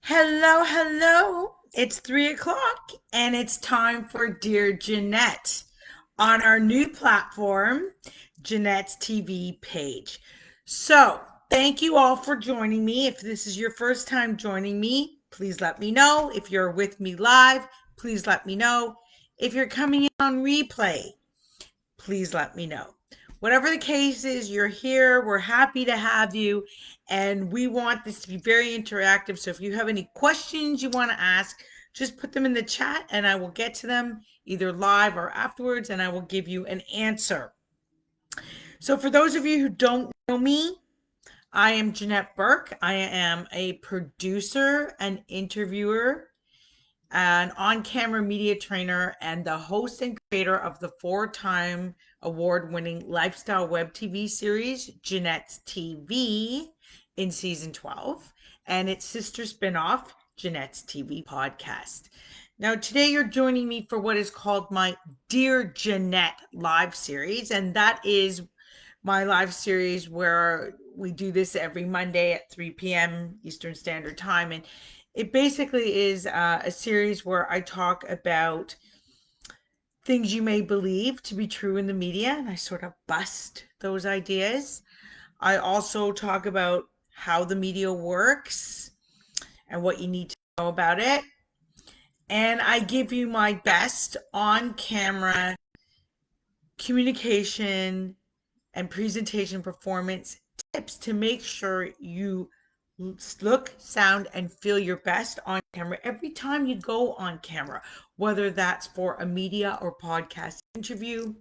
Hello, hello. It's 3 o'clock and it's time for Dear Janette on our new platform, Janette's TV page. So, thank you all for joining me. If this is your first time joining me, please let me know. If you're with me live, please let me know. If you're coming in on replay, please let me know. Whatever the case is, you're here. We're happy to have you. And we want this to be very interactive. So if you have any questions you want to ask, just put them in the chat and I will get to them either live or afterwards and I will give you an answer. So for those of you who don't know me, I am Janette Burke. I am a producer, an interviewer, an on camera media trainer, and the host and creator of the 4-time award winning lifestyle web TV series, Janette's TV, in season 12, and its sister spinoff, Janette's TV podcast. Now, today you're joining me for what is called my Dear Janette live series, and that is my live series where we do this every Monday at 3 p.m. Eastern Standard Time. And it basically is a series where I talk about things you may believe to be true in the media, and I sort of bust those ideas. I also talk about how the media works and what you need to know about it. And I give you my best on camera communication and presentation performance tips to make sure you look, sound, and feel your best on camera every time you go on camera, whether that's for a media or podcast interview,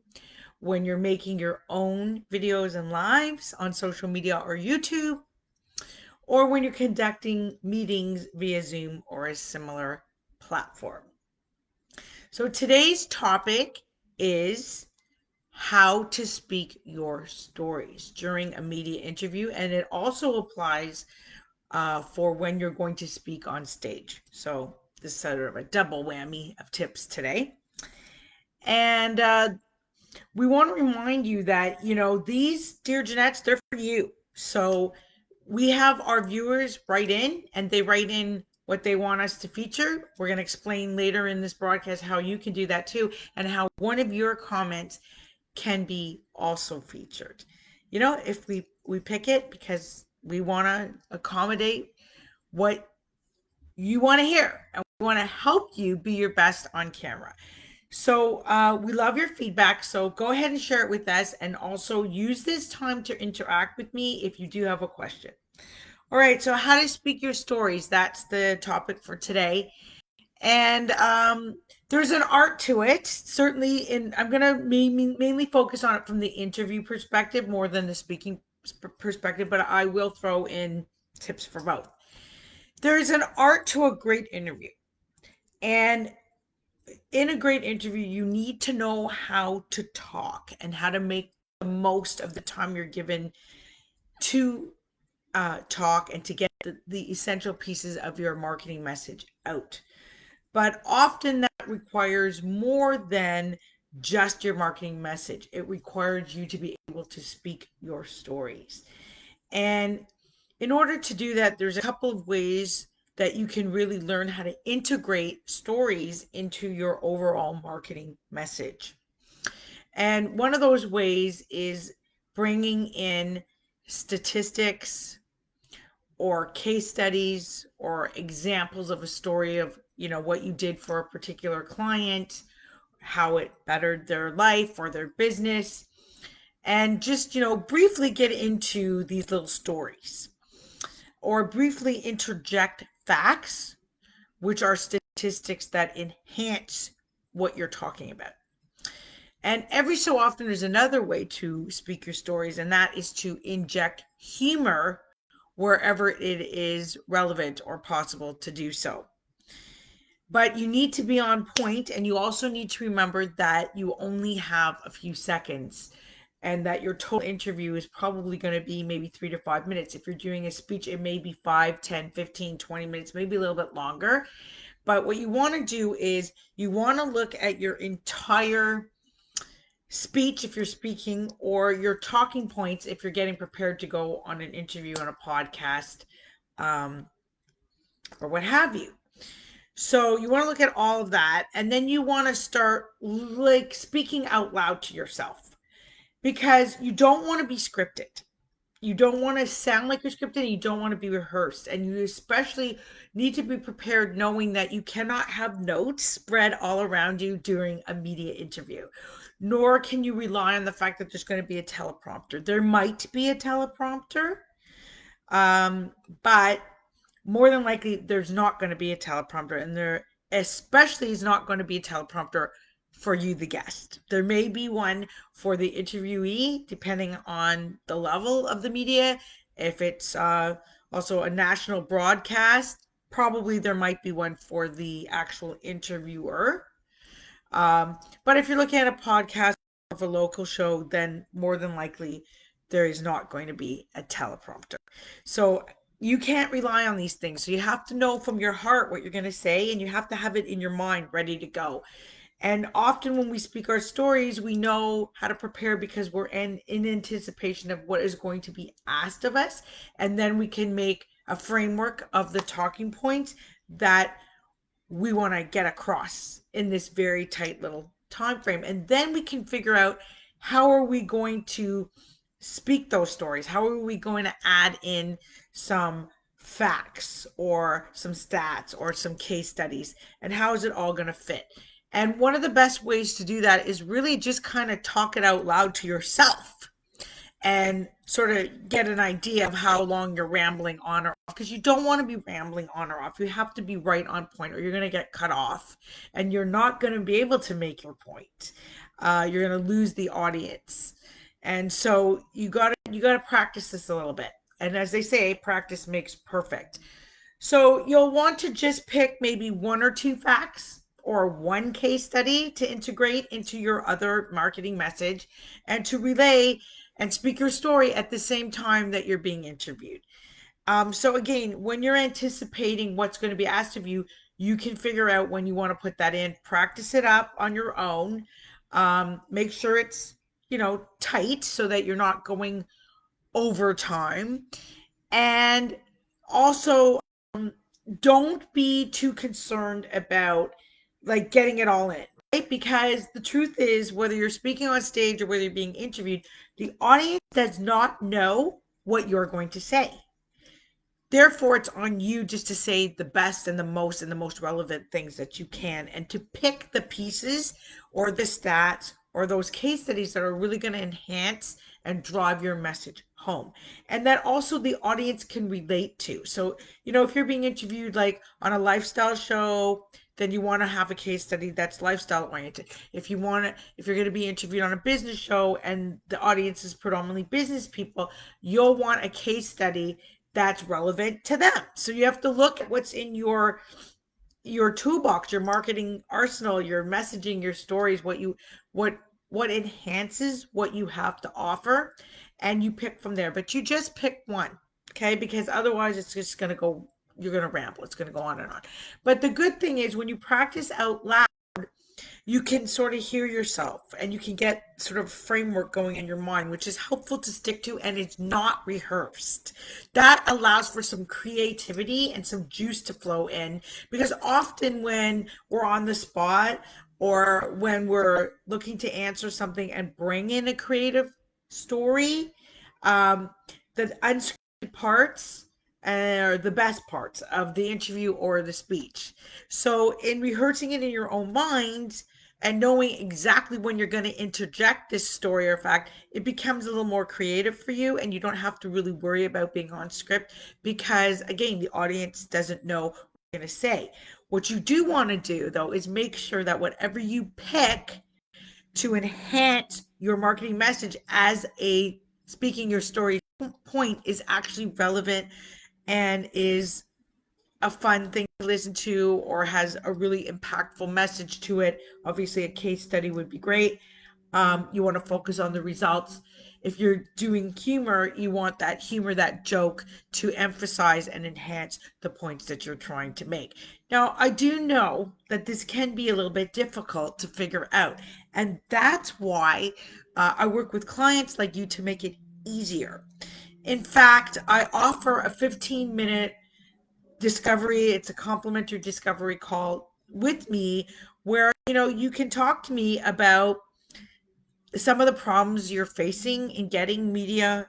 when you're making your own videos and lives on social media or YouTube, or when you're conducting meetings via Zoom or a similar platform. So today's topic is how to speak your stories during a media interview, and it also applies for when you're going to speak on stage. So this is sort of a double whammy of tips today. And we want to remind you that, these Dear Janettes, they're for you. So we have our viewers write in and they write in what they want us to feature. We're going to explain later in this broadcast how you can do that too, and how one of your comments can be also featured. If we pick it because we want to accommodate what you want to hear and we want to help you be your best on camera. So we love your feedback. So go ahead and share it with us, and also use this time to interact with me if you do have a question. All right. So how to speak your stories. That's the topic for today. And there's an art to it, certainly. I'm going to mainly focus on it from the interview perspective more than the speaking perspective, but I will throw in tips for both. There's an art to a great interview. And in a great interview, you need to know how to talk and how to make the most of the time you're given to talk and to get the essential pieces of your marketing message out. But often that requires more than just your marketing message. It requires you to be able to speak your stories. And in order to do that, there's a couple of ways that you can really learn how to integrate stories into your overall marketing message. And one of those ways is bringing in statistics or case studies or examples of a story of, what you did for a particular client, how it bettered their life or their business, and just, briefly get into these little stories, or briefly interject facts, which are statistics that enhance what you're talking about. And every so often, there's another way to speak your stories, and that is to inject humor wherever it is relevant or possible to do so. But you need to be on point, and you also need to remember that you only have a few seconds and that your total interview is probably going to be maybe 3 to 5 minutes. If you're doing a speech, it may be 5, 10, 15, 20 minutes, maybe a little bit longer. But what you want to do is you want to look at your entire speech if you're speaking, or your talking points if you're getting prepared to go on an interview on a podcast, um, or what have you. So you want to look at all of that, and then you want to start like speaking out loud to yourself, because you don't want to be scripted. You don't want to sound like you're scripted, and you don't want to be rehearsed. And you especially need to be prepared knowing that you cannot have notes spread all around you during a media interview. Nor can you rely on the fact that there's going to be a teleprompter. There might be a teleprompter, um, but more than likely there's not going to be a teleprompter, and there especially is not going to be a teleprompter for you, the guest. There may be one for the interviewee, depending on the level of the media. If it's also a national broadcast, probably there might be one for the actual interviewer. But if you're looking at a podcast of a local show, then more than likely there is not going to be a teleprompter. So you can't rely on these things. So you have to know from your heart what you're going to say, and you have to have it in your mind ready to go. And often when we speak our stories, we know how to prepare because we're in anticipation of what is going to be asked of us. And then we can make a framework of the talking points that we want to get across in this very tight little time frame. And then we can figure out how are we going to speak those stories, how are we going to add in some facts or some stats or some case studies, and how is it all going to fit. And one of the best ways to do that is really just kind of talk it out loud to yourself and sort of get an idea of how long you're rambling on or off, because you don't want to be rambling on or off. You have to be right on point or you're going to get cut off and you're not going to be able to make your point. You're going to lose the audience. And so you got to practice this a little bit. And as they say, practice makes perfect. So you'll want to just pick maybe one or two facts or one case study to integrate into your other marketing message and to relay and speak your story at the same time that you're being interviewed. So again, when you're anticipating what's going to be asked of you, you can figure out when you want to put that in. Practice it up on your own. Make sure it's tight so that you're not going over time. And also, don't be too concerned about like getting it all in, right? Because the truth is, whether you're speaking on stage or whether you're being interviewed, the audience does not know what you're going to say. Therefore, it's on you just to say the best and the most relevant things that you can, and to pick the pieces or the stats or those case studies that are really going to enhance and drive your message home. And that also the audience can relate to. So, if you're being interviewed like on a lifestyle show, then you want to have a case study that's lifestyle oriented. If you're going to be interviewed on a business show and the audience is predominantly business people, you'll want a case study that's relevant to them. So you have to look at what's in your toolbox, your marketing arsenal, your messaging, your stories, what enhances what you have to offer, and you pick from there. But you just pick one, okay? Because otherwise it's just going to go, you're going to ramble. It's going to go on and on. But the good thing is when you practice out loud, you can sort of hear yourself and you can get sort of framework going in your mind, which is helpful to stick to, and it's not rehearsed. That allows for some creativity and some juice to flow in, because often when we're on the spot or when we're looking to answer something and bring in a creative story, um, the unscripted parts are the best parts of the interview or the speech. So in rehearsing it in your own mind and knowing exactly when you're going to interject this story or fact, it becomes a little more creative for you, and you don't have to really worry about being on script because, again, the audience doesn't know what you're going to say. What you do want to do, though, is make sure that whatever you pick to enhance your marketing message as a speaking your story point is actually relevant and is a fun thing to listen to or has a really impactful message to it. Obviously, a case study would be great. You want to focus on the results. If you're doing humor, you want that humor, that joke to emphasize and enhance the points that you're trying to make. Now, I do know that this can be a little bit difficult to figure out, and that's why I work with clients like you to make it easier. In fact, I offer a 15-minute discovery. It's a complimentary discovery call with me where, you can talk to me about some of the problems you're facing in getting media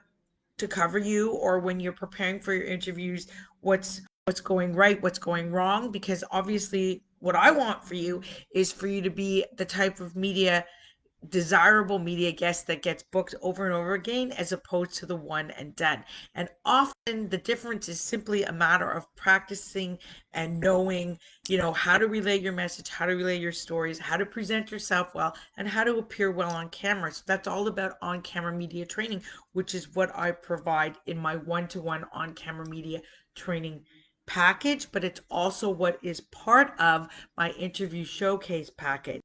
to cover you, or when you're preparing for your interviews, what's going right, what's going wrong, because obviously what I want for you is for you to be the type of desirable media guest that gets booked over and over again, as opposed to the one and done. And often the difference is simply a matter of practicing and knowing, how to relay your message, how to relay your stories, how to present yourself well, and how to appear well on camera. So that's all about on camera media training, which is what I provide in my one-to-one on camera media training package, but it's also what is part of my interview showcase package.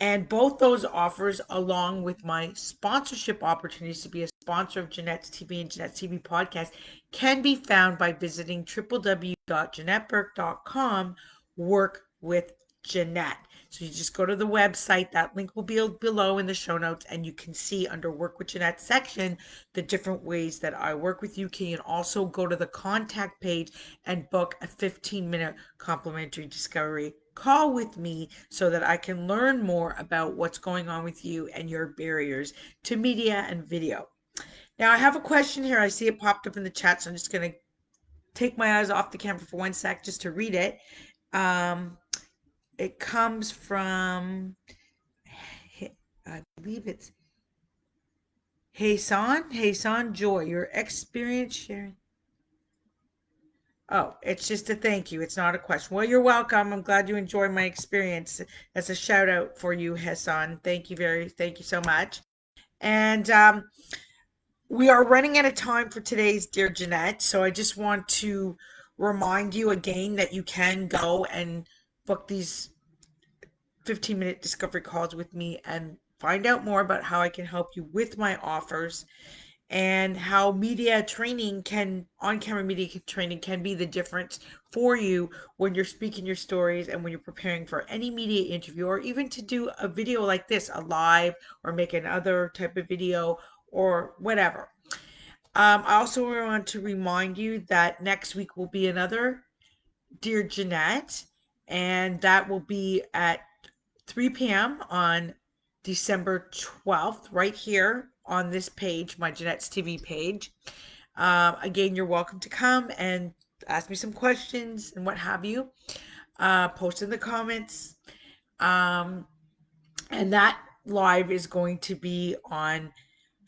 And both those offers, along with my sponsorship opportunities to be a sponsor of Janette's TV and Janette's TV podcast, can be found by visiting www.janetteburke.com, work with Janette. So you just go to the website, that link will be below in the show notes, and you can see under Work with Janette section the different ways that I work with you. You can also go to the contact page and book a 15-minute complimentary discovery call with me so that I can learn more about what's going on with you and your barriers to media and video. Now, I have a question here. I see it popped up in the chat, so I'm just going to take my eyes off the camera for 1 sec just to read it. It comes from, I believe it's Hassan Joy, your experience sharing. Oh, it's just a thank you. It's not a question. Well, you're welcome. I'm glad you enjoyed my experience. That's a shout out for you, Hassan. Thank you so much. And we are running out of time for today's Dear Janette. So I just want to remind you again that you can go and book these 15-minute discovery calls with me and find out more about how I can help you with my offers, and how media training on camera media training can be the difference for you when you're speaking your stories and when you're preparing for any media interview, or even to do a video like this, a live, or make another type of video or whatever. I also want to remind you that next week will be another Dear Janette, and that will be at 3 p.m. on December 12th, right here on this page, my Janette's TV page. Again, you're welcome to come and ask me some questions and what have you. Post in the comments. And that live is going to be on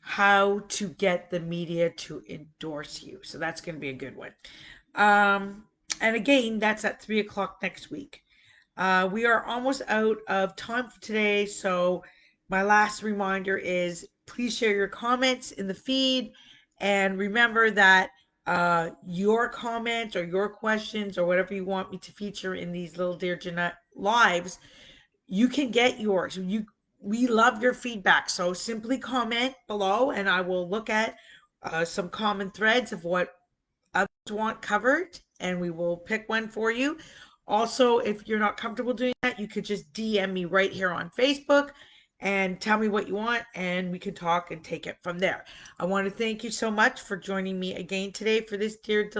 how to get the media to endorse you. So that's going to be a good one. And again, that's at 3 o'clock next week. We are almost out of time for today, so my last reminder is please share your comments in the feed, and remember that your comments or your questions or whatever you want me to feature in these little Dear Jeanette lives, you can get yours. We love your feedback, so simply comment below, and I will look at some common threads of what others want covered, and we will pick one for you. Also, if you're not comfortable doing that, you could just DM me right here on Facebook and tell me what you want, and we can talk and take it from there. I want to thank you so much for joining me again today for this Dear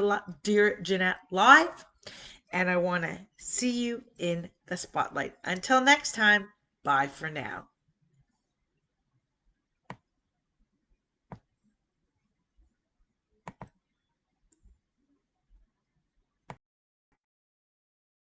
Janette Live, and I want to see you in the spotlight. Until next time, bye for now.